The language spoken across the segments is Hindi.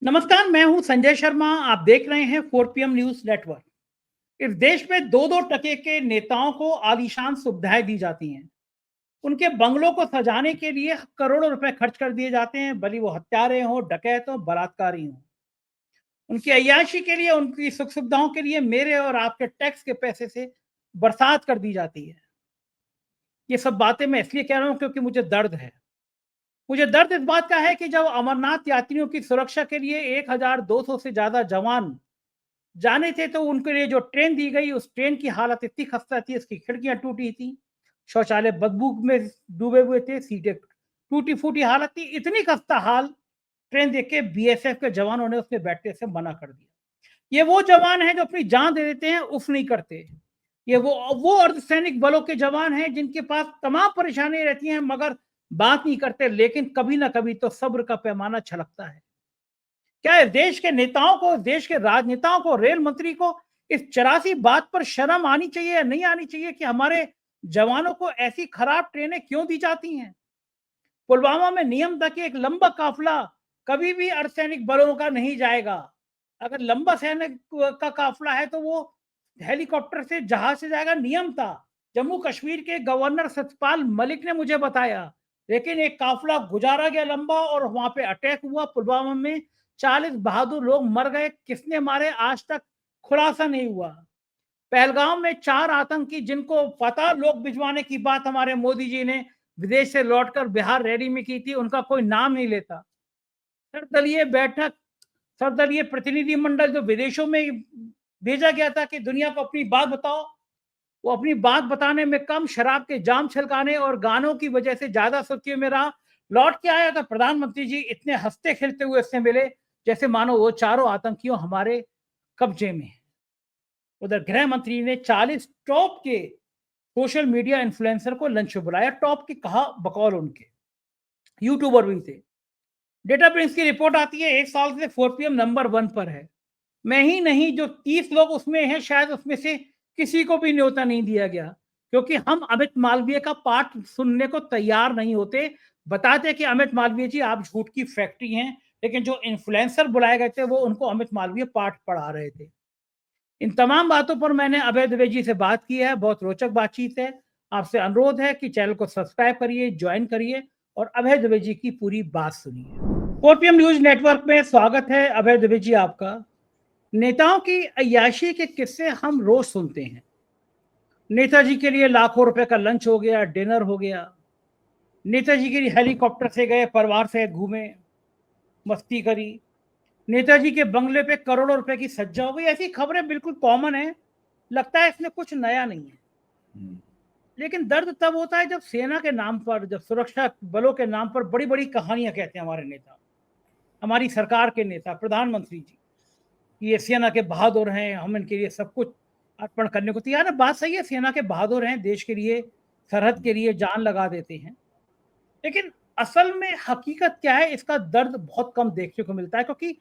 नमस्कार, मैं हूं संजय शर्मा। आप देख रहे हैं 4 PM न्यूज नेटवर्क। इस देश में दो दो टके के नेताओं को आलीशान सुविधाएं दी जाती हैं। उनके बंगलों को सजाने के लिए करोड़ों रुपए खर्च कर दिए जाते हैं, भले वो हत्यारे हों, डकैत हों, बलात्कारी हों। उनकी अय्याशी के लिए, उनकी सुख सुविधाओं के लिए मेरे और आपके टैक्स के पैसे से बरसात कर दी जाती है। ये सब बातें मैं इसलिए कह रहा हूं क्योंकि मुझे दर्द है। मुझे दर्द इस बात का है कि जब अमरनाथ यात्रियों की सुरक्षा के लिए 1200 से ज्यादा जवान जाने थे, तो उनके लिए जो ट्रेन दी गई, उस ट्रेन की हालत इतनी खस्ता थी, उसकी खिड़कियां टूटी थी, शौचालय बदबू में डूबे हुए थे, सीटें टूटी फूटी हालत थी। इतनी खस्ता हाल ट्रेन देख के बीएसएफ के जवानों ने उसमें बैठने से मना कर दिया। ये वो जवान हैं जो अपनी जान दे देते हैं, उफ नहीं करते। ये वो अर्धसैनिक बलों के जवान हैं जिनके पास तमाम परेशानी रहती हैं, मगर बात नहीं करते। लेकिन कभी ना कभी तो सब्र का पैमाना छलकता है। क्या इस देश के नेताओं को, इस देश के राजनेताओं को, रेल मंत्री को इस 84 बात पर शर्म आनी चाहिए या नहीं आनी चाहिए कि हमारे जवानों को ऐसी खराब ट्रेनें क्यों दी जाती हैं? पुलवामा में नियम था कि एक लंबा काफिला कभी भी अर्धसैनिक बलों का नहीं जाएगा। अगर लंबा सैनिक का काफिला है तो वो हेलीकॉप्टर से, जहाज से जाएगा, नियम था। जम्मू कश्मीर के गवर्नर सत्यपाल मलिक ने मुझे बताया। लेकिन एक काफिला गुजारा गया लंबा और वहां पे अटैक हुआ पुलवामा में। 40 बहादुर लोग मर गए। किसने मारे आज तक खुलासा नहीं हुआ। पहलगाम में 4 आतंकी, जिनको पता लोग भिजवाने की बात हमारे मोदी जी ने विदेश से लौटकर बिहार रैली में की थी, उनका कोई नाम नहीं लेता। सर्वदलीय बैठक, सर्वदलीय प्रतिनिधि मंडल जो विदेशों में भेजा गया था कि दुनिया को अपनी बात बताओ, वो अपनी बात बताने में कम, शराब के जाम छलकाने और गानों की वजह से ज्यादा सुर्खियों में रहा। लौट के आया तो प्रधानमंत्री जी इतने हंसते खेलते हुए इससे मिले जैसे मानो वो चारों आतंकियों हमारे कब्जे में है। उधर गृह मंत्री ने 40 टॉप के सोशल मीडिया इन्फ्लुएंसर को लंच पे बुलाया। टॉप की कहा बकौल उनके यूट्यूबर भी थे। डेटा प्रिंस की रिपोर्ट आती है, 1 साल से 4 PM नंबर 1 पर है। मैं ही नहीं, जो 30 लोग उसमें हैं, शायद उसमें से किसी को भी न्योता नहीं दिया गया, क्योंकि हम अमित मालवीय का पाठ सुनने को तैयार नहीं होते। बताते कि अमित मालवीय जी आप झूठ की फैक्ट्री हैं, लेकिन जो इन्फ्लुएंसर बुलाए गए थे वो उनको अमित मालवीय पाठ पढ़ा रहे थे। इन तमाम बातों पर मैंने अभय द्विवेदी जी से बात की है। बहुत रोचक बातचीत है। आपसे अनुरोध है कि चैनल को सब्सक्राइब करिए, ज्वाइन करिए और अभय द्विवेदी जी की पूरी बात सुनिए। 4 PM न्यूज नेटवर्क में स्वागत है। अभय द्विवेदी जी आपका। नेताओं की अय्याशी के किस्से हम रोज सुनते हैं। नेताजी के लिए लाखों रुपए का लंच हो गया, डिनर हो गया। नेताजी के लिए हेलीकॉप्टर से गए, परिवार से घूमे, मस्ती करी। नेताजी के बंगले पे करोड़ों रुपए की सज्जा हो गई। ऐसी खबरें बिल्कुल कॉमन है। लगता है इसमें कुछ नया नहीं है। लेकिन दर्द तब होता है जब सेना के नाम पर, जब सुरक्षा बलों के नाम पर बड़ी बड़ी कहानियां कहते हैं हमारे नेता, हमारी सरकार के नेता, प्रधानमंत्री जी। ये सेना के बहादुर हैं, हम इनके लिए सब कुछ अर्पण करने को तैयार है। बात सही है, सेना के बहादुर हैं, देश के लिए, सरहद के लिए जान लगा देते हैं। लेकिन असल में हकीकत क्या है, इसका दर्द बहुत कम देखने को मिलता है, क्योंकि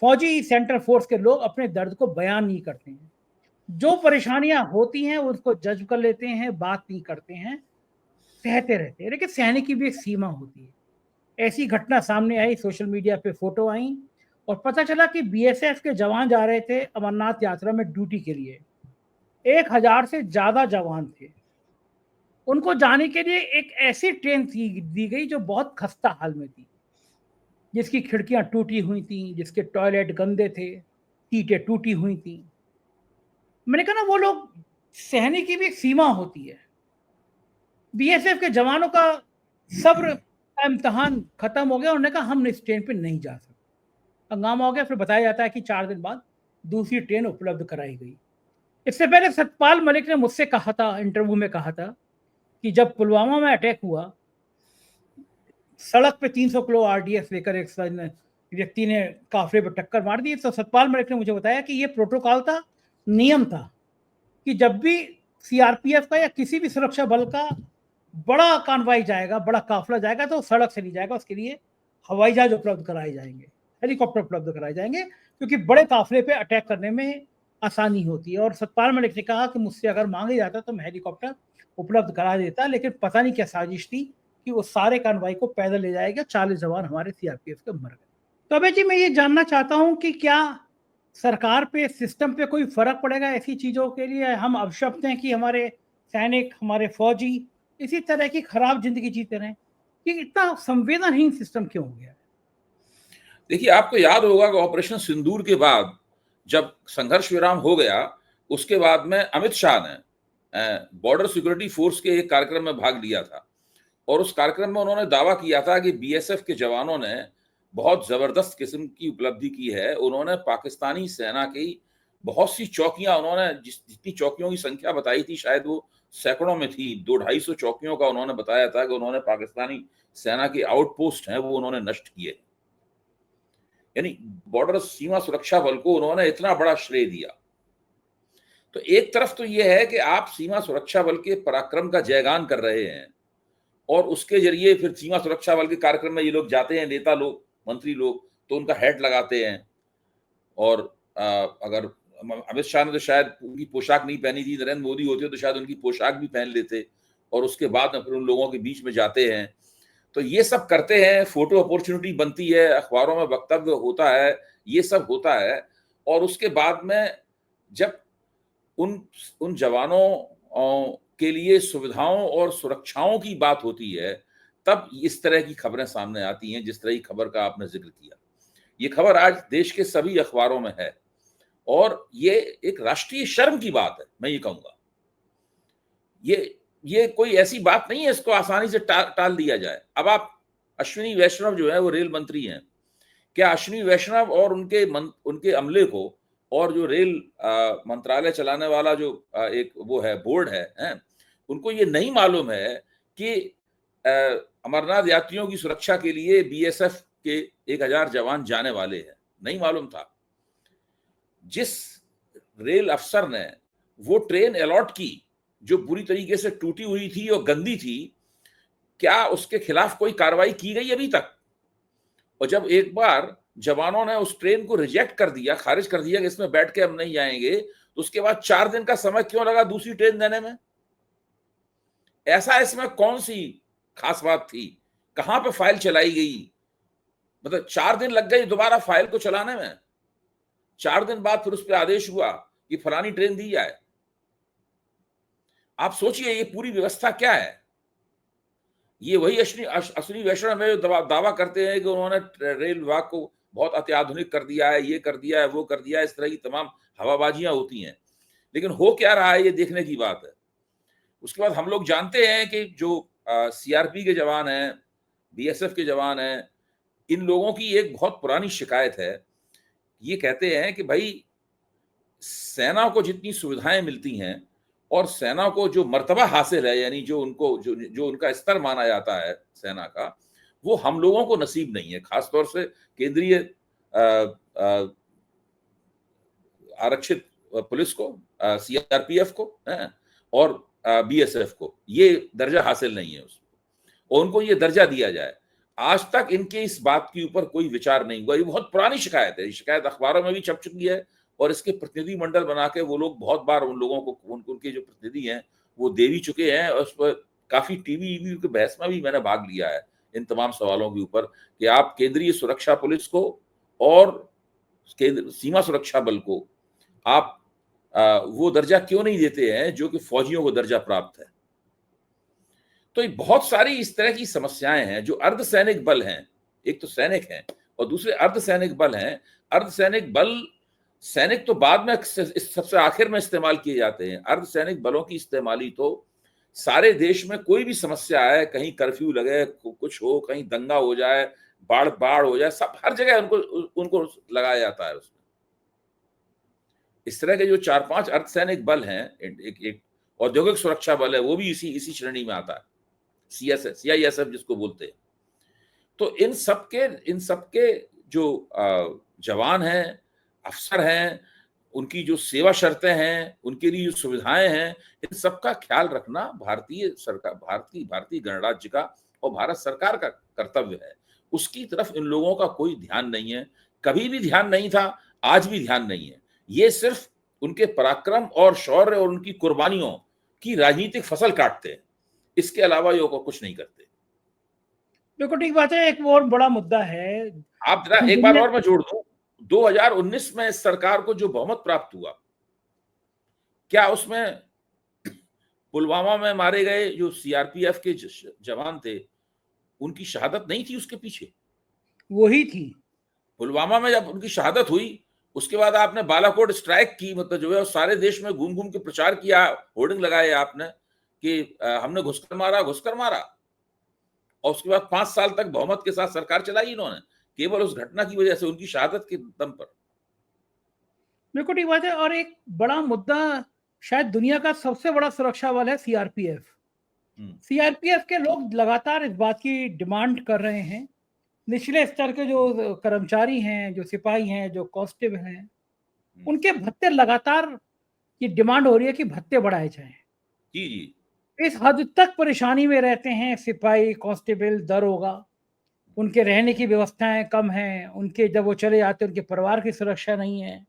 फौजी सेंट्रल फोर्स के लोग अपने दर्द को बयान नहीं करते हैं। जो परेशानियां होती हैं उसको जज कर लेते हैं, बात नहीं करते हैं, सहते रहते हैं। लेकिन सहने की भी एक सीमा होती है। ऐसी घटना सामने आई, सोशल मीडिया पे फोटो आई और पता चला कि बीएसएफ के जवान जा रहे थे अमरनाथ यात्रा में ड्यूटी के लिए। 1000 से ज्यादा जवान थे। उनको जाने के लिए एक ऐसी ट्रेन दी गई जो बहुत खस्ता हाल में थी, जिसकी खिड़कियां टूटी हुई थी, जिसके टॉयलेट गंदे थे, सीटें टूटी हुई थी। मैंने कहा ना, वो लोग, सहने की भी एक सीमा होती है। बीएसएफ के जवानों का सब्र का इम्तिहान खत्म हो गया। उन्होंने कहा हम इस ट्रेन पे नहीं जा सकते। हंगामा हो गया। फिर बताया जाता है कि 4 दिन बाद दूसरी ट्रेन उपलब्ध कराई गई। इससे पहले सतपाल मलिक ने मुझसे कहा था, इंटरव्यू में कहा था, कि जब पुलवामा में अटैक हुआ, सड़क पे 300 किलो आरडीएक्स लेकर एक व्यक्ति ने काफिले पर टक्कर मार दी, तो सतपाल मलिक ने मुझे बताया कि ये प्रोटोकॉल था, नियम था, कि जब भी सीआरपीएफ का या किसी भी सुरक्षा बल का बड़ा कानवाई जाएगा, बड़ा काफिला जाएगा, तो सड़क से नहीं जाएगा, उसके लिए हवाई जहाज उपलब्ध कराए जाएंगे, हेलीकॉप्टर उपलब्ध कराए जाएंगे, क्योंकि बड़े काफिले पे अटैक करने में आसानी होती है। और सतपाल मलिक ने कहा कि मुझसे अगर मांगे जाता तो मैं हेलीकॉप्टर उपलब्ध करा देता, लेकिन पता नहीं क्या साजिश थी कि वो सारे कानवाई को पैदल ले जाएगा। 40 जवान हमारे सीआरपीएफ के मर गए। कबे जी, मैं ये जानना चाहता हूँ कि क्या सरकार पे, सिस्टम पे कोई फ़र्क पड़ेगा ऐसी चीज़ों के लिए? हम अवशप्त हैं कि हमारे सैनिक, हमारे फ़ौजी इसी तरह की खराब ज़िंदगी जीते रहें। ये इतना संवेदनहीन सिस्टम क्यों हो गया है? देखिए, आपको याद होगा कि ऑपरेशन सिंदूर के बाद जब संघर्ष विराम हो गया, उसके बाद में अमित शाह ने बॉर्डर सिक्योरिटी फोर्स के एक कार्यक्रम में भाग लिया था और उस कार्यक्रम में उन्होंने दावा किया था कि बीएसएफ के जवानों ने बहुत जबरदस्त किस्म की उपलब्धि की है। उन्होंने पाकिस्तानी सेना की बहुत सी चौकियां, उन्होंने जितनी चौकियों की संख्या बताई थी शायद वो सैकड़ों में थी, 200-250 चौकियों का उन्होंने बताया था कि उन्होंने पाकिस्तानी सेना के आउटपोस्ट हैं वो उन्होंने नष्ट किए। यानी बॉर्डर सीमा सुरक्षा बल को उन्होंने इतना बड़ा श्रेय दिया। तो एक तरफ तो यह है कि आप सीमा सुरक्षा बल के पराक्रम का जयगान कर रहे हैं और उसके जरिए फिर सीमा सुरक्षा बल के कार्यक्रम में ये लोग जाते हैं, नेता लोग, मंत्री लोग, तो उनका हैट लगाते हैं। और अगर अमित शाह ने तो शायद उनकी पोशाक नहीं पहनी थी, नरेंद्र मोदी होते तो शायद उनकी पोशाक भी पहन लेते और उसके बाद में फिर उन लोगों के बीच में जाते हैं। तो ये सब करते हैं, फोटो अपॉर्चुनिटी बनती है, अखबारों में वक्तव्य होता है, ये सब होता है। और उसके बाद में जब उन उन जवानों के लिए सुविधाओं और सुरक्षाओं की बात होती है, तब इस तरह की खबरें सामने आती हैं जिस तरह की खबर का आपने जिक्र किया। ये खबर आज देश के सभी अखबारों में है और ये एक राष्ट्रीय शर्म की बात है, मैं ये कहूंगा। ये कोई ऐसी बात नहीं है इसको आसानी से टाल दिया जाए। अब आप अश्विनी वैष्णव जो है वो रेल मंत्री हैं, क्या अश्विनी वैष्णव और उनके अमले को और जो रेल मंत्रालय चलाने वाला जो एक वो है बोर्ड है, उनको ये नहीं मालूम है कि अमरनाथ यात्रियों की सुरक्षा के लिए बीएसएफ के 1000 जवान जाने वाले हैं? नहीं मालूम था। जिस रेल अफसर ने वो ट्रेन अलॉट की जो बुरी तरीके से टूटी हुई थी और गंदी थी, क्या उसके खिलाफ कोई कार्रवाई की गई अभी तक? और जब एक बार जवानों ने उस ट्रेन को रिजेक्ट कर दिया, खारिज कर दिया कि इसमें बैठ के हम नहीं जाएंगे, तो उसके बाद 4 दिन का समय क्यों लगा दूसरी ट्रेन देने में? ऐसा इसमें कौन सी खास बात थी? कहां पे फाइल चलाई गई? मतलब 4 दिन लग गए दोबारा फाइल को चलाने में। 4 दिन बाद फिर उस पर आदेश हुआ कि फलानी ट्रेन दी जाए। आप सोचिए ये पूरी व्यवस्था क्या है? ये वही अश्विनी वैष्णव है जो दावा करते हैं कि उन्होंने रेल विभाग को बहुत अत्याधुनिक कर दिया है, ये कर दिया है, वो कर दिया है, इस तरह की तमाम हवाबाजियां होती हैं। लेकिन हो क्या रहा है ये देखने की बात है। उसके बाद हम लोग जानते हैं कि जो सीआरपी के जवान हैं, बीएसएफ के जवान हैं, इन लोगों की एक बहुत पुरानी शिकायत है। ये कहते हैं कि भाई सेना को जितनी सुविधाएं मिलती हैं और सेना को जो मर्तबा हासिल है, यानी जो उनको जो उनका स्तर माना जाता है सेना का, वो हम लोगों को नसीब नहीं है। खासतौर से केंद्रीय आरक्षित पुलिस को, सीआरपीएफ को और बीएसएफ को ये दर्जा हासिल नहीं है उसको, और उनको ये दर्जा दिया जाए। आज तक इनके इस बात के ऊपर कोई विचार नहीं हुआ। ये बहुत पुरानी शिकायत है, शिकायत अखबारों में भी छप चुकी है और इसके प्रतिनिधि मंडल बना के वो लोग बहुत बार उन लोगों को, उनके जो प्रतिनिधि हैं वो दे भी चुके हैं और उस पर काफी टीवी की बहस में भी मैंने भाग लिया है इन तमाम सवालों के ऊपर कि आप केंद्रीय सुरक्षा पुलिस को और सीमा सुरक्षा बल को आप वो दर्जा क्यों नहीं देते हैं जो कि फौजियों को दर्जा प्राप्त है। तो ये बहुत सारी इस तरह की समस्याएं हैं। जो अर्धसैनिक बल हैं, एक तो सैनिक हैं और दूसरे अर्धसैनिक बल हैं। अर्धसैनिक बल, सैनिक तो बाद में इस सबसे आखिर में इस्तेमाल किए जाते हैं। अर्धसैनिक बलों की इस्तेमाली तो सारे देश में कोई भी समस्या है, कहीं कर्फ्यू लगे, कुछ हो, कहीं दंगा हो जाए, बाढ़ हो जाए, सब हर जगह उनको लगाया जाता है उसमें। इस तरह के जो 4-5 अर्धसैनिक बल हैं, एक औद्योगिक सुरक्षा बल है, वो भी इसी श्रेणी में आता है, सीआईएसएफ जिसको बोलते हैं। तो इन सबके जो जवान हैं, अफसर हैं, उनकी जो सेवा शर्तें हैं, उनके लिए जो सुविधाएं हैं, इन सबका ख्याल रखना भारतीय सरकार, भारतीय गणराज्य का और भारत सरकार का कर्तव्य है। उसकी तरफ इन लोगों का कोई ध्यान नहीं है, कभी भी ध्यान नहीं था, आज भी ध्यान नहीं है। ये सिर्फ उनके पराक्रम और शौर्य और उनकी कुर्बानियों की राजनीतिक फसल काटते हैं, इसके अलावा ये कुछ नहीं करते। देखो ठीक बात है, एक और बड़ा मुद्दा है। आप जरा एक बार और मैं जोड़ दूं, 2019 में इस सरकार को जो बहुमत प्राप्त हुआ, क्या उसमें पुलवामा में मारे गए जो सीआरपीएफ के जवान थे, उनकी शहादत नहीं थी उसके पीछे? वही थी। पुलवामा में जब उनकी शहादत हुई, उसके बाद आपने बालाकोट स्ट्राइक की, मतलब जो है सारे देश में घूम घूम के प्रचार किया, होर्डिंग लगाए आपने कि हमने घुसकर मारा, घुसकर मारा। और उसके बाद 5 साल तक बहुमत के साथ सरकार चलाई इन्होंने, केवल उस घटना की वजह से, उनकी शहादत के दम पर। बिल्कुल ठीक बात है। और एक बड़ा मुद्दा, शायद दुनिया का सबसे बड़ा सुरक्षा बल है सीआरपीएफ। सीआरपीएफ के लोग लगातार इस बात की डिमांड कर रहे हैं, निचले स्तर के जो कर्मचारी हैं, जो सिपाही हैं, जो कांस्टेबल हैं, उनके भत्ते लगातार, ये डिमांड हो रही है कि भत्ते बढ़ाए जाएं। जी जी। इस हद तक परेशानी में रहते हैं सिपाही, कांस्टेबल, दरोगा। उनके रहने की व्यवस्थाएं कम हैं, उनके जब वो चले जाते हैं उनके परिवार की सुरक्षा नहीं है।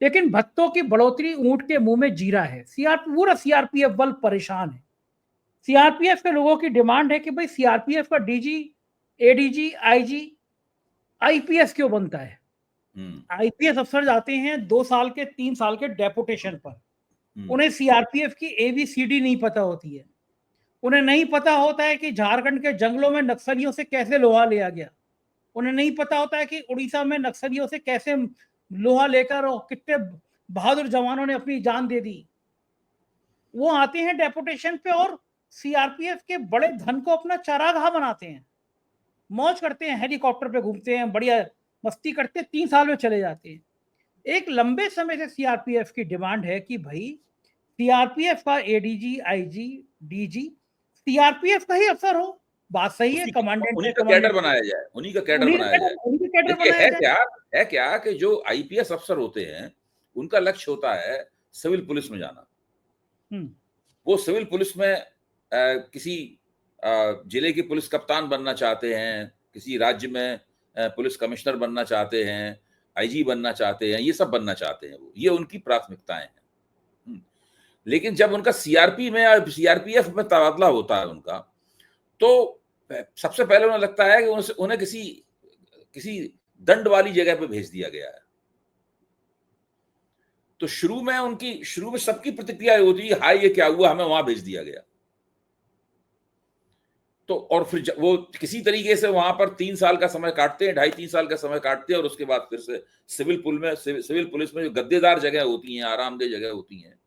लेकिन भत्तों की बढ़ोतरी ऊंट के मुंह में जीरा है। पूरा सीआरपीएफ बल परेशान है। सीआरपीएफ के लोगों की डिमांड है कि भाई सीआरपीएफ का डीजी, एडीजी, आईजी, आईपीएस क्यों बनता है? आईपीएस अफसर जाते हैं 2 साल के, 3 साल के डेपुटेशन पर। उन्हें सीआरपीएफ की एबीसीडी नहीं पता होती है। उन्हें नहीं पता होता है कि झारखंड के जंगलों में नक्सलियों से कैसे लोहा लिया गया। उन्हें नहीं पता होता है कि उड़ीसा में नक्सलियों से कैसे लोहा लेकर और कितने बहादुर जवानों ने अपनी जान दे दी। वो आते हैं डेपुटेशन पे और सीआरपीएफ के बड़े धन को अपना चारागाह बनाते हैं, मौज करते हैं, हेलीकॉप्टर पे घूमते हैं, बढ़िया मस्ती करते हैं, 3 साल में चले जाते हैं। एक लंबे समय से सीआरपीएफ की डिमांड है कि भाई सीआरपीएफ का एडीजी, आईजी, डीजी सीआरपीएफ का ही अफसर हो। बात सही है, कमांडेंट उन्हीं है, का कैडर कमांडेंट बनाया जाए, उन्हीं का कैडर उन्हीं बनाया जाए। का कैडर देखिए बनाया जाए। है क्या कि जो आईपीएस अफसर होते हैं, उनका लक्ष्य होता है सिविल पुलिस में जाना। वो सिविल पुलिस में किसी जिले के पुलिस कप्तान बनना चाहते हैं, किसी राज्य में पुलिस कमिश्नर बनना चाहते हैं, आईजी बनना चाहते हैं, ये सब बनना चाहते हैं। वो ये उनकी प्राथमिकताएं हैं। लेकिन जब उनका सीआरपी में या सीआरपीएफ में तबादला होता है उनका, तो सबसे पहले उन्हें लगता है कि उन्हें किसी किसी दंड वाली जगह पे भेज दिया गया है। तो शुरू में सबकी प्रतिक्रिया होती है, हाय ये क्या हुआ, हमें वहां भेज दिया गया। तो और फिर वो किसी तरीके से वहां पर 3 साल का समय काटते हैं, 2.5-3 साल का समय काटते हैं, और उसके बाद फिर से सिविल पुलिस में जो गद्देदार जगह होती हैं, आरामदेह जगह होती हैं,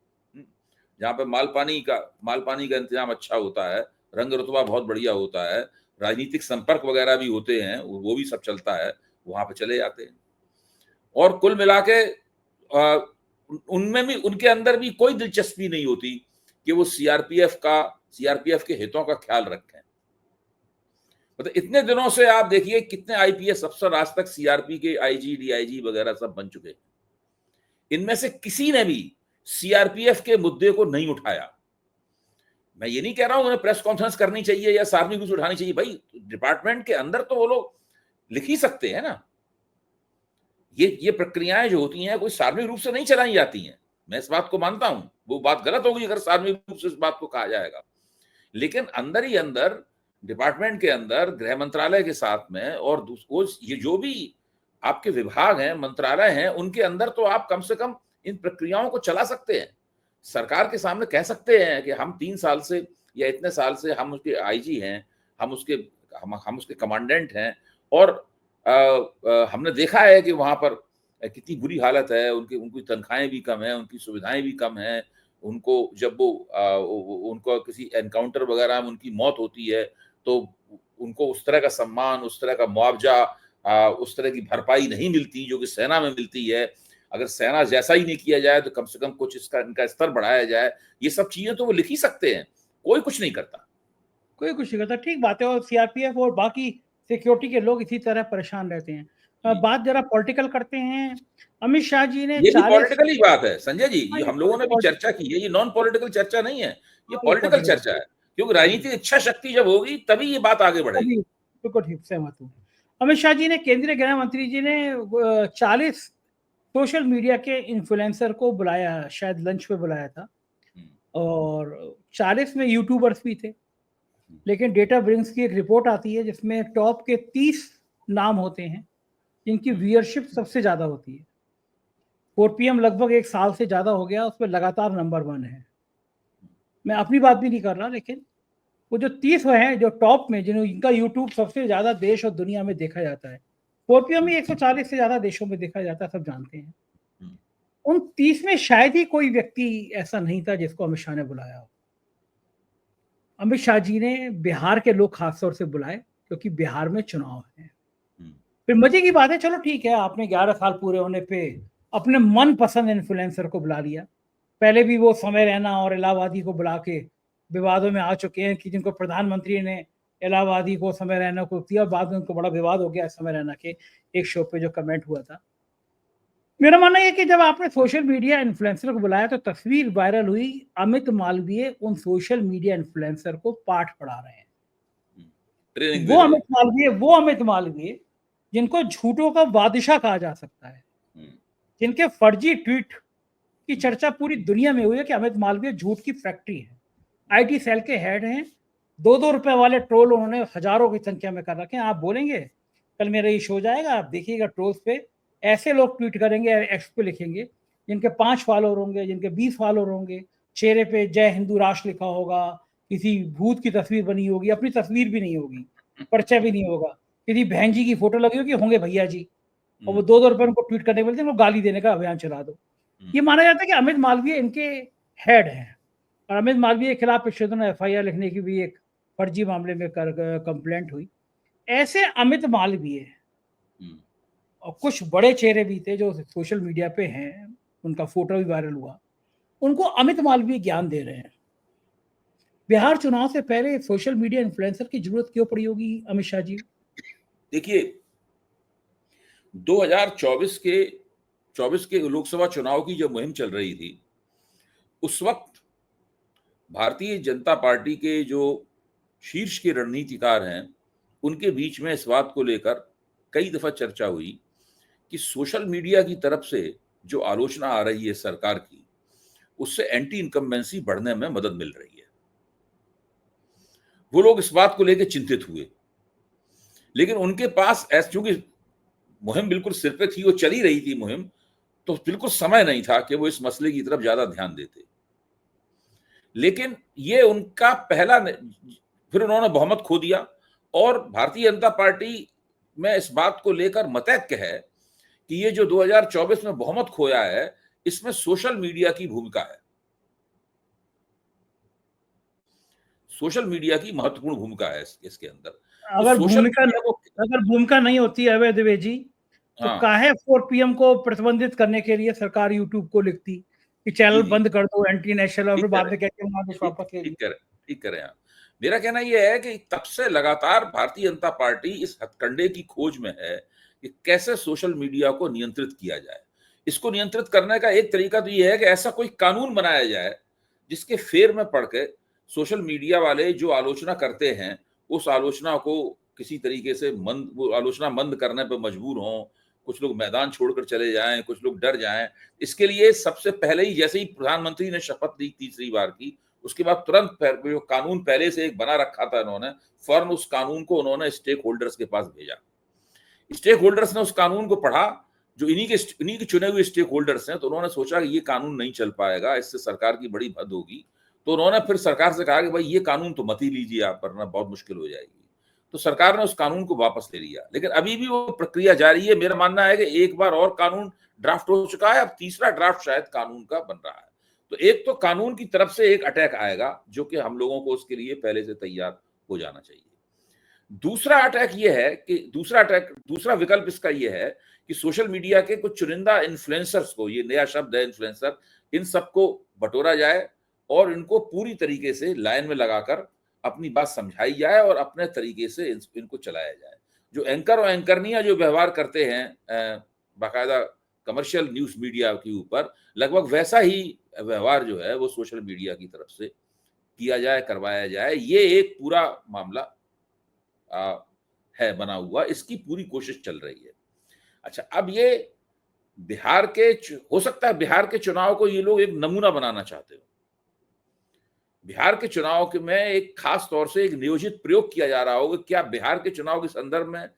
जहाँ पे माल पानी का इंतजाम अच्छा होता है, रंग रुतबा बहुत बढ़िया होता है, राजनीतिक संपर्क वगैरह भी होते हैं, वो भी सब चलता है, वहां पे चले जाते हैं। और कुल मिला के उनमें भी, उनके अंदर भी कोई दिलचस्पी नहीं होती कि वो सीआरपीएफ के हितों का ख्याल रखें। मतलब इतने दिनों से आप देखिए कितने आईपीएस अफसर आज तक सीआरपी के आईजी, डीआईजी वगैरह सब बन चुके हैं। इनमें से किसी ने भी सीआरपीएफ के मुद्दे को नहीं उठाया। मैं ये नहीं कह रहा हूं उन्हें प्रेस कॉन्फ्रेंस करनी चाहिए या सार्वजनिक रूप से उठानी चाहिए, भाई डिपार्टमेंट के अंदर तो वो लोग लिख ही सकते हैं ना। ये प्रक्रियाएं जो होती हैं कोई सार्वजनिक रूप से नहीं चलाई जाती हैं। मैं इस बात को मानता हूं, वो बात गलत होगी अगर सार्वजनिक रूप से इस बात को कहा जाएगा। लेकिन अंदर ही अंदर डिपार्टमेंट के अंदर गृह मंत्रालय के साथ में और ये जो भी आपके विभाग हैं, मंत्रालय हैं, उनके अंदर तो आप कम से कम इन प्रक्रियाओं को चला सकते हैं। सरकार के सामने कह सकते हैं कि हम 3 साल से या इतने साल से हम उसके आईजी हैं, हम उसके कमांडेंट हैं, और हमने देखा है कि वहां पर कितनी बुरी हालत है, उनकी तनख्वाहें भी कम है, उनकी सुविधाएं भी कम है। उनको जब उनको किसी एनकाउंटर वगैरह में उनकी मौत होती है तो उनको उस तरह का सम्मान, उस तरह का मुआवजा, उस तरह की भरपाई नहीं मिलती जो कि सेना में मिलती है। अगर सेना जैसा ही नहीं किया जाए तो कम से कम कुछ इनका स्तर बढ़ाया जाए। ये सब चीजें तो वो लिख ही सकते हैं, कोई कुछ नहीं करता। कोई कुछ नहीं करता, ठीक बात है। और सीआरपीएफ और बाकी सिक्योरिटी के लोग इसी तरह परेशान रहते हैं। बात जरा पॉलिटिकल करते हैं। अमित शाह जी ने ये भी 40 पॉलिटिकल ही बात है संजय जी, हाँ, ये हम लोगों ने भी चर्चा की है, ये नॉन पॉलिटिकल चर्चा नहीं है, ये हाँ, पॉलिटिकल चर्चा है। क्योंकि राजनीतिक इच्छा शक्ति जब होगी तभी ये बात आगे बढ़ेगी। बिल्कुल ठीक, सहमत हूँ। अमित शाह जी ने, केंद्रीय गृह मंत्री जी ने 40 सोशल मीडिया के इन्फ्लुएंसर को बुलाया, शायद लंच पे बुलाया था, और 40 में यूट्यूबर्स भी थे। लेकिन डेटा ब्रिंग्स की एक रिपोर्ट आती है जिसमें टॉप के 30 नाम होते हैं जिनकी व्यूअरशिप सबसे ज्यादा होती है। 4PM लगभग एक साल से ज्यादा हो गया, उसमें लगातार नंबर 1 है। मैं अपनी बात भी नहीं कर रहा, लेकिन वो जो 30 हैं जो टॉप में, जिनका यूट्यूब सबसे ज्यादा देश और दुनिया में देखा जाता है, 4PM ही 140 से ज्यादा देशों में देखा जाता है, सब जानते हैं। उन 30 में शायद ही कोई व्यक्ति ऐसा नहीं था जिसको अमित शाह ने बुलाया हो। अमित शाह जी ने बिहार के लोग खासतौर से बुलाए क्योंकि बिहार में चुनाव है। फिर मजे की बात है, चलो ठीक है, आपने 11 साल पूरे होने पे अपने मन पसंद इन्फ्लुएंसर को बुला लिया। पहले भी वो समय रैना और इलाहाबादी को बुला के विवादों में आ चुके हैं कि जिनको प्रधानमंत्री ने इलाहाबादी को, समय रैना को दिया, बाद में उनको बड़ा विवाद हो गया समय रैना के एक शो पे जो कमेंट हुआ था। मेरा मानना है कि जब आपने सोशल मीडिया इन्फ्लुएंसर को बुलाया तो तस्वीर वायरल हुई, अमित मालवीय उन सोशल मीडिया इन्फ्लुएंसर को पाठ पढ़ा रहे हैं। वो अमित मालवीय जिनको झूठों का बादशाह कहा जा सकता है, जिनके फर्जी ट्वीट की चर्चा पूरी दुनिया में हुई है कि अमित मालवीय झूठ की फैक्ट्री है, आईटी सेल के हेड हैं। 2-2 रुपए वाले ट्रोल उन्होंने हजारों की संख्या में कर रखे हैं। आप बोलेंगे कल मेरा ये शो जाएगा, आप देखिएगा ट्रोल्स पे ऐसे लोग ट्वीट करेंगे, एक्स पे लिखेंगे, जिनके 5 फॉलोअर होंगे, जिनके 20 फॉलोअर होंगे, चेहरे पे जय हिंदू राष्ट्र लिखा होगा, किसी भूत की तस्वीर बनी होगी, अपनी तस्वीर भी नहीं होगी, परिचय भी नहीं होगा, किसी बहन जी की फोटो लगी होगी, होंगे भैया जी, और वो 2-2 रुपए उनको ट्वीट करने बोलते हैं, गाली देने का अभियान चला दो। ये माना जाता है कि अमित मालवीय इनके हेड हैं, और अमित मालवीय के खिलाफ पिछले दिनों FIR लिखने की भी एक फर्जी मामले में कंप्लेंट हुई। ऐसे अमित मालवीय और कुछ बड़े चेहरे भी थे जो सोशल मीडिया पे हैं, उनका फोटो भी वायरल हुआ, उनको अमित मालवीय ज्ञान दे रहे हैं। बिहार चुनाव से पहले सोशल मीडिया इन्फ्लुएंसर की जरूरत क्यों पड़ी होगी अमित शाह जी? देखिए, 2024 के लोकसभा चुनाव की जब मुहिम चल रही थी, उस वक्त भारतीय जनता पार्टी के जो शीर्ष के रणनीतिकार हैं, उनके बीच में इस बात को लेकर कई दफा चर्चा हुई कि सोशल मीडिया की तरफ से जो आलोचना आ रही है सरकार की, उससे एंटी इनकम्बेंसी बढ़ने में मदद मिल रही है। वो लोग इस बात को लेकर चिंतित हुए, लेकिन उनके पास चूंकि मुहिम बिल्कुल सिर पे थी, वो चली रही थी मुहिम, तो बिल्कुल समय नहीं था कि वो इस मसले की तरफ ज्यादा ध्यान देते। लेकिन ये उनका फिर उन्होंने बहुमत खो दिया, और भारतीय जनता पार्टी में इस बात को लेकर मतैक्य है कि ये जो 2024 में बहुमत खोया है, इसमें सोशल मीडिया की भूमिका है। सोशल मीडिया की महत्वपूर्ण भूमिका है इसके अंदर। अगर भूमिका नहीं होती अभय द्विवेदी, तो काहे 4PM को प्रतिबंधित करने के लिए सरकार यूट्यूब को लिखती कि चैनल बंद कर दो, एंटी नेशनल, और फिर बाद में कहते हैं वापस ले लीजिए। ठीक करें आप। मेरा कहना यह है कि तब से लगातार भारतीय जनता पार्टी इस हथकंडे की खोज में है कि कैसे सोशल मीडिया को नियंत्रित किया जाए। इसको नियंत्रित करने का एक तरीका तो यह है कि ऐसा कोई कानून बनाया जाए जिसके फेर में पड़ के सोशल मीडिया वाले जो आलोचना करते हैं, उस आलोचना को किसी तरीके से वो आलोचना मंद करने पर मजबूर हों, कुछ लोग मैदान छोड़कर चले जाएं, कुछ लोग डर जाएं। इसके लिए सबसे पहले ही, जैसे ही प्रधानमंत्री ने शपथ ली तीसरी बार की, उसके बाद तुरंत जो कानून पहले से एक बना रखा था उन्होंने, फौरन उस कानून को उन्होंने स्टेक होल्डर्स के पास भेजा। स्टेक होल्डर्स ने उस कानून को पढ़ा, जो इन्हीं के चुने हुए स्टेक होल्डर्स हैं, तो उन्होंने सोचा कि ये कानून नहीं चल पाएगा, इससे सरकार की बड़ी भद होगी। तो उन्होंने फिर सरकार से कहा कि भाई ये कानून तो मत ही लीजिए आप, वरना बहुत मुश्किल हो जाएगी। तो सरकार ने उस कानून को वापस ले लिया, लेकिन अभी भी वो प्रक्रिया जारी है। मेरा मानना है कि एक बार और कानून ड्राफ्ट हो चुका है, अब तीसरा ड्राफ्ट शायद कानून का बन रहा है। तो एक तो कानून की तरफ से एक अटैक आएगा, जो कि हम लोगों को उसके लिए पहले से तैयार हो जाना चाहिए। दूसरा अटैक ये है कि दूसरा विकल्प इसका ये है कि सोशल मीडिया के कुछ चुनिंदा इन्फ्लुएंसर्स को, ये नया शब्द है इन्फ्लुएंसर, इन सबको बटोरा जाए और इनको पूरी तरीके से लाइन में लगाकर अपनी बात समझाई जाए और अपने तरीके से इनको चलाया जाए। जो एंकर और एंकरनियां जो व्यवहार करते हैं बाकायदा कमर्शियल न्यूज मीडिया के ऊपर, लगभग वैसा ही व्यवहार जो है वो सोशल मीडिया की तरफ से किया जाए, करवाया जाए। ये एक पूरा मामला है बना हुआ, इसकी पूरी कोशिश चल रही है। अच्छा, अब ये हो सकता है बिहार के चुनाव को ये लोग एक नमूना बनाना चाहते हो। बिहार के चुनाव के में एक खास तौर से एक नियोजित प्रयोग किया जा रहा होगा। क्या बिहार के चुनाव के संदर्भ में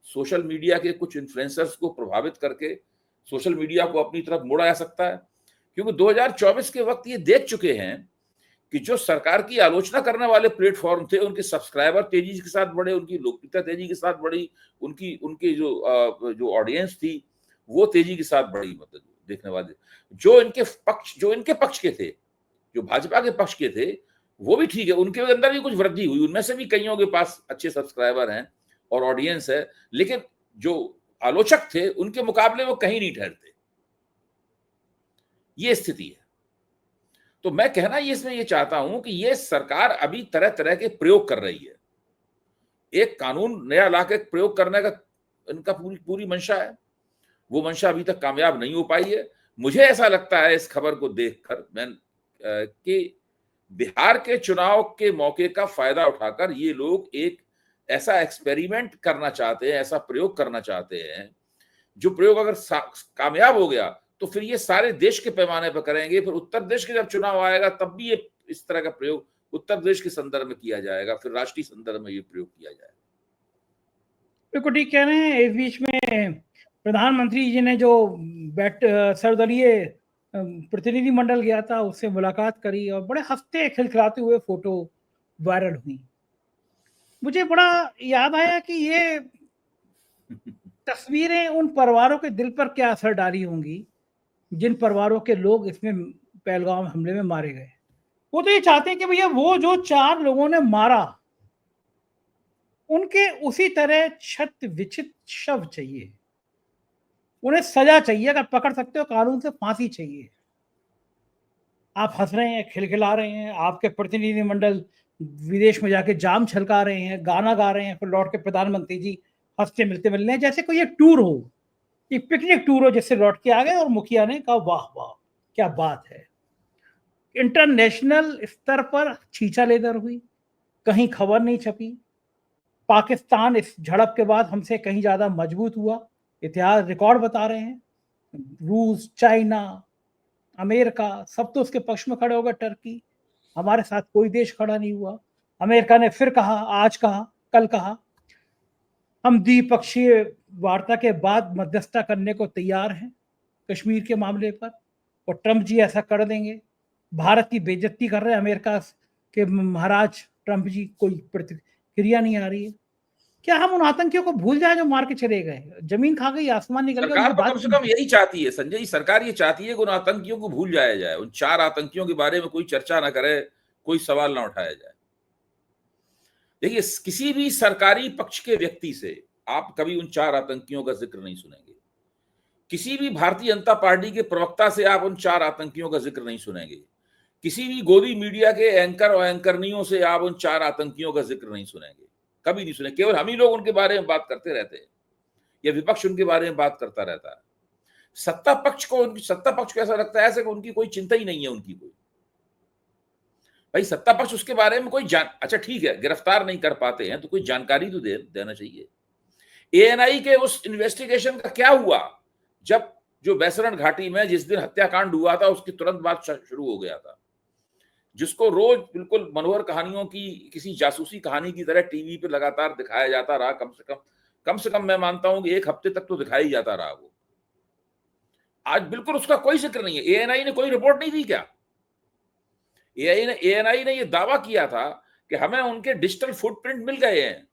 सोशल मीडिया के कुछ इन्फ्लुएंसर्स को प्रभावित करके सोशल मीडिया को अपनी तरफ मोड़ा जा सकता है? क्योंकि 2024 के वक्त ये देख चुके हैं कि जो सरकार की आलोचना करने वाले प्लेटफॉर्म थे, उनके सब्सक्राइबर तेजी के साथ बढ़े, उनकी लोकप्रियता तेजी के साथ बढ़ी, उनकी जो ऑडियंस थी वो तेजी के साथ बढ़ी। मतलब देखने वाले जो इनके पक्ष के थे, जो भाजपा के पक्ष के थे, वो भी ठीक है, उनके अंदर भी कुछ वृद्धि हुई, उनमें से भी कईयों के पास अच्छे सब्सक्राइबर हैं और ऑडियंस है, लेकिन जो आलोचक थे उनके मुकाबले वो कहीं नहीं ठहरते। ये स्थिति है। तो मैं कहना इसमें ये चाहता हूं कि ये सरकार अभी तरह तरह के प्रयोग कर रही है। एक कानून नया लाके प्रयोग करने का इनका पूरी मंशा है, वो मंशा अभी तक कामयाब नहीं हो पाई है। मुझे ऐसा लगता है इस खबर को देखकर कि बिहार के चुनाव के मौके का फायदा उठाकर ये लोग एक ऐसा एक्सपेरिमेंट करना चाहते हैं, ऐसा प्रयोग करना चाहते हैं, जो प्रयोग अगर कामयाब हो गया तो फिर ये सारे देश के पैमाने पर करेंगे। फिर उत्तर प्रदेश के जब चुनाव आएगा तब भी ये इस तरह का प्रयोग उत्तर प्रदेश के संदर्भ में किया जाएगा, फिर राष्ट्रीय संदर्भ में ये प्रयोग किया जाएगा। बिल्कुल ठीक कह रहे हैं। इस बीच में प्रधानमंत्री जी ने जो सर्वदलीय प्रतिनिधि मंडल गया था, उससे मुलाकात करी और बड़े हंसते खिलखिलाते हुए फोटो वायरल हुई। मुझे बड़ा याद आया कि ये तस्वीरें उन परिवारों के दिल पर क्या असर डाली होंगी जिन परिवारों के लोग इसमें पहलगाम हमले में मारे गए। वो तो ये चाहते हैं कि भैया वो जो 4 लोगों ने मारा उनके उसी तरह छत विचित शव चाहिए, उन्हें सजा चाहिए, अगर पकड़ सकते हो कानून से फांसी चाहिए। आप हंस रहे हैं, खिलखिला रहे हैं, आपके प्रतिनिधिमंडल विदेश में जाके जाम छलका रहे हैं, गाना गा रहे हैं, फिर लौट के प्रधानमंत्री जी हंसते मिलते मिल रहे हैं, जैसे कोई एक टूर हो, एक पिकनिक टूर हो, जिससे लौट के आ गए और मुखिया ने कहा वाह वाह क्या बात है। इंटरनेशनल स्तर पर छीछा लेदर हुई, कहीं खबर नहीं छपी। पाकिस्तान इस झड़प के बाद हमसे कहीं ज्यादा मजबूत हुआ, इतिहास रिकॉर्ड बता रहे हैं। रूस, चाइना, अमेरिका सब तो उसके पक्ष में खड़े हो गए। टर्की, हमारे साथ कोई देश खड़ा नहीं हुआ। अमेरिका ने फिर कहा, आज कहा, कल कहा, हम द्विपक्षीय वार्ता के बाद मध्यस्थता करने को तैयार हैं कश्मीर के मामले पर, और ट्रंप जी ऐसा कर देंगे। भारत की बेइज्जती कर रहे हैं अमेरिका के महाराज ट्रंप जी, कोई प्रतिक्रिया नहीं आ रही है। क्या हम उन आतंकियों को भूल जाए जो मार के चले गए? जमीन खा गई, आसमान निकल गया। सरकार तो कम से कम यही चाहती है संजय जी, सरकार ये चाहती है कि उन आतंकियों को भूल जाया जाए, उन 4 आतंकियों के बारे में कोई चर्चा ना करे, कोई सवाल ना उठाया जाए। देखिए, किसी भी सरकारी पक्ष के व्यक्ति से आप कभी उन 4 आतंकियों का जिक्र नहीं सुनेंगे। किसी भी भारतीय जनता पार्टी के प्रवक्ता से आप उन 4 आतंकियों का जिक्र नहीं सुनेंगे। किसी भी गोदी मीडिया के एंकर और एंकरनियों से आप उन 4 आतंकियों का जिक्र नहीं सुनेंगे, कभी नहीं सुने। केवल हम ही लोग उनके बारे में बात करते रहते हैं, या विपक्ष उनके बारे में बात करता रहता है। सत्ता पक्ष को ऐसा लगता है ऐसे कि उनकी कोई चिंता ही नहीं है। उनकी कोई भाई सत्ता पक्ष उसके बारे में कोई अच्छा ठीक है, गिरफ्तार नहीं कर पाते हैं तो कोई जानकारी तो देना चाहिए। एएनआई के उस इन्वेस्टिगेशन का क्या हुआ? जब जो बैसरण घाटी में जिस दिन हत्याकांड हुआ था उसके तुरंत बाद शुरू हो गया था, जिसको रोज बिल्कुल मनोहर कहानियों की, किसी जासूसी कहानी की तरह टीवी पे लगातार दिखाया जाता रहा। कम से कम मैं मानता हूं कि 1 हफ्ते तक तो दिखाई जाता रहा वो। आज बिल्कुल उसका कोई जिक्र नहीं है। एएनआई ने कोई रिपोर्ट नहीं दी क्या? एएनआई ने ये दावा किया था कि हमें उनके डिजिटल फुटप्रिंट मिल गए हैं।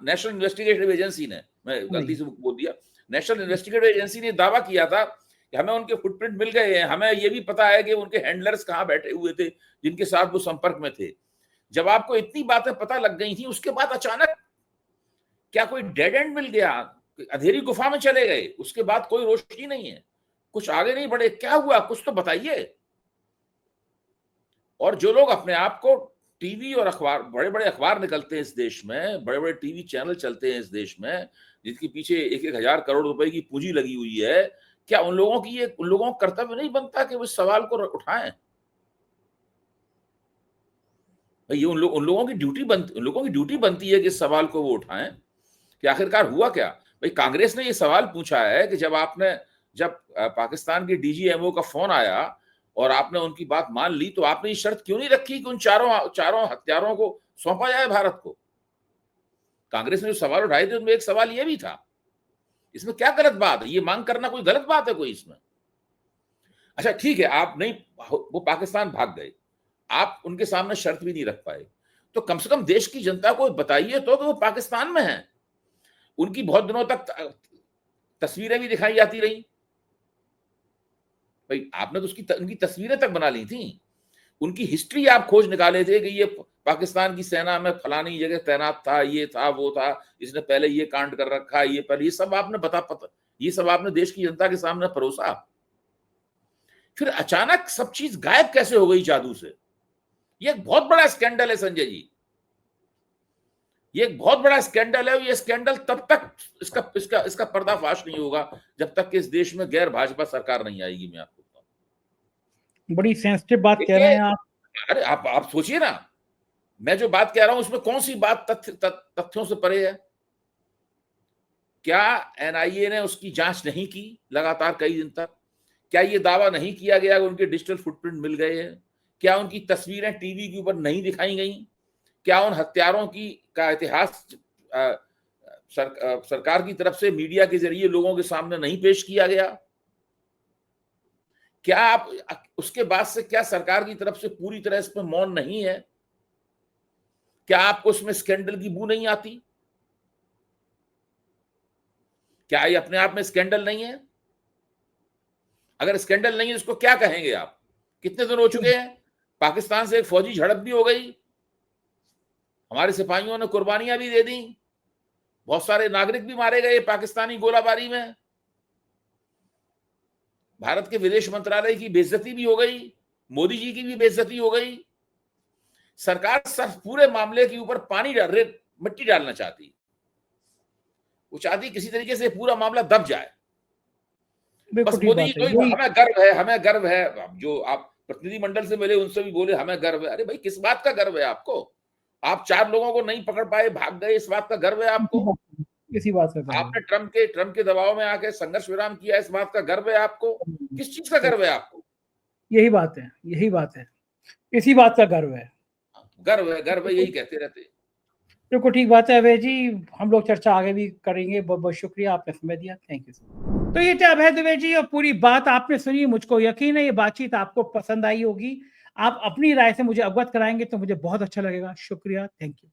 नेशनल इन्वेस्टिगेटिव एजेंसी ने, मैं गलती से बोल दिया, नेशनल इन्वेस्टिगेटिव एजेंसी ने दावा किया था कि हमें उनके फुटप्रिंट मिल गए हैं। हमें ये भी पता है कि उनके हैंडलर्स कहाँ बैठे हुए थे जिनके साथ वो संपर्क में थे। जब आपको इतनी बातें पता लग गई थी, उसके बाद अचानक क्या कोई डेड एंड मिल गया? अंधेरी गुफा में चले गए, उसके बाद कोई रोशनी नहीं है, कुछ आगे नहीं बढ़े, क्या हुआ? कुछ तो बताइए। और जो लोग अपने आप को टीवी और अखबार, बड़े बड़े अखबार निकलते हैं इस देश में, बड़े बड़े टीवी चैनल चलते हैं इस देश में, जिसके पीछे 1-1 हजार करोड़ रुपए की पूंजी लगी हुई है, क्या उन लोगों का कर्तव्य नहीं बनता कि वो इस सवाल को उठाएं? ये उन लोगों की ड्यूटी बनती है कि इस सवाल को वो उठाएं कि आखिरकार हुआ क्या। भाई कांग्रेस ने ये सवाल पूछा है कि जब पाकिस्तान के डीजीएमओ का फोन आया और आपने उनकी बात मान ली, तो आपने ये शर्त क्यों नहीं रखी कि उन चारों हत्यारों को सौंपा जाए भारत को? कांग्रेस ने जो सवाल उठाए थे उनमें एक सवाल ये भी था। इसमें क्या गलत बात है? ये मांग करना कोई गलत बात है कोई इसमें? अच्छा ठीक है, आप नहीं, वो पाकिस्तान भाग गए, आप उनके सामने शर्त भी नहीं रख पाए, तो कम से कम देश की जनता को बताइए तो कि वो पाकिस्तान में हैं। उनकी बहुत दिनों तक तस्वीरें भी दिखाई जाती रही भाई, आपने तो उनकी तस्वीरें तक बना ली थी, उनकी हिस्ट्री आप खोज निकाले थे कि ये पाकिस्तान की सेना में फलानी जगह तैनात था, ये था, वो था, इसने पहले ये कांड कर रखा, ये पहले, ये सब आपने ये सब आपने देश की जनता के सामने परोसा। फिर अचानक सब चीज गायब कैसे हो गई जादू से? ये एक बहुत बड़ा स्कैंडल है संजय जी, ये एक बहुत बड़ा स्कैंडल है। ये स्कैंडल तब तक इसका पर्दाफाश नहीं होगा जब तक कि इस देश में गैर भाजपा सरकार नहीं आएगी। मैं आपको बताऊं, बड़ी सेंसिटिव बात कह रहे हैं आप। अरे आप सोचिए ना, मैं जो बात कह रहा हूं उसमें कौन सी बात तथ्यों से परे है? क्या एनआईए ने उसकी जांच नहीं की लगातार कई दिन तक? क्या ये दावा नहीं किया गया कि उनके डिजिटल फुटप्रिंट मिल गए हैं? क्या उनकी तस्वीरें टीवी के ऊपर नहीं दिखाई गई? क्या उन हत्यारों का इतिहास सरकार की तरफ से मीडिया के जरिए लोगों के सामने नहीं पेश किया गया? क्या आप उसके बाद से क्या सरकार की तरफ से पूरी तरह इस पर मौन नहीं है? क्या आपको उसमें स्कैंडल की बू नहीं आती? क्या ये अपने आप में स्कैंडल नहीं है? अगर स्कैंडल नहीं है इसको क्या कहेंगे आप? कितने दिन हो चुके हैं, पाकिस्तान से एक फौजी झड़प भी हो गई, हमारे सिपाहियों ने कुर्बानियां भी दे दी, बहुत सारे नागरिक भी मारे गए पाकिस्तानी गोलाबारी में, भारत के विदेश मंत्रालय की बेइज्जती भी हो गई, मोदी जी की भी बेइज्जती हो गई। सरकार सिर्फ पूरे मामले के ऊपर मिट्टी डालना चाहती, वो चाहती किसी तरीके से पूरा मामला दब जाए। बस मोदी जी हमें गर्व है। जो आप प्रतिनिधिमंडल से मिले उनसे भी बोले हमें गर्व है। अरे भाई, किस बात का गर्व है आपको? आप 4 लोगों को नहीं पकड़ पाए, भाग गए, इस बात का गर्व है आपको? इसी बात का आपने ट्रम्प के दबाव में आके संघर्ष विराम किया, इस बात का गर्व है आपको? किस चीज का गर्व है आपको? यही बात है, इसी बात का गर्व है, यही कहते रहते। बिल्कुल ठीक बात है अभय जी। हम लोग चर्चा आगे भी करेंगे। बहुत बहुत शुक्रिया, आपने समय दिया, थैंक यू। तो ये थे अभय द्विवेदी जी, और पूरी बात आपने सुनी। मुझको यकीन है ये बातचीत आपको पसंद आई होगी। आप अपनी राय से मुझे अवगत कराएंगे तो मुझे बहुत अच्छा लगेगा। शुक्रिया, थैंक यू।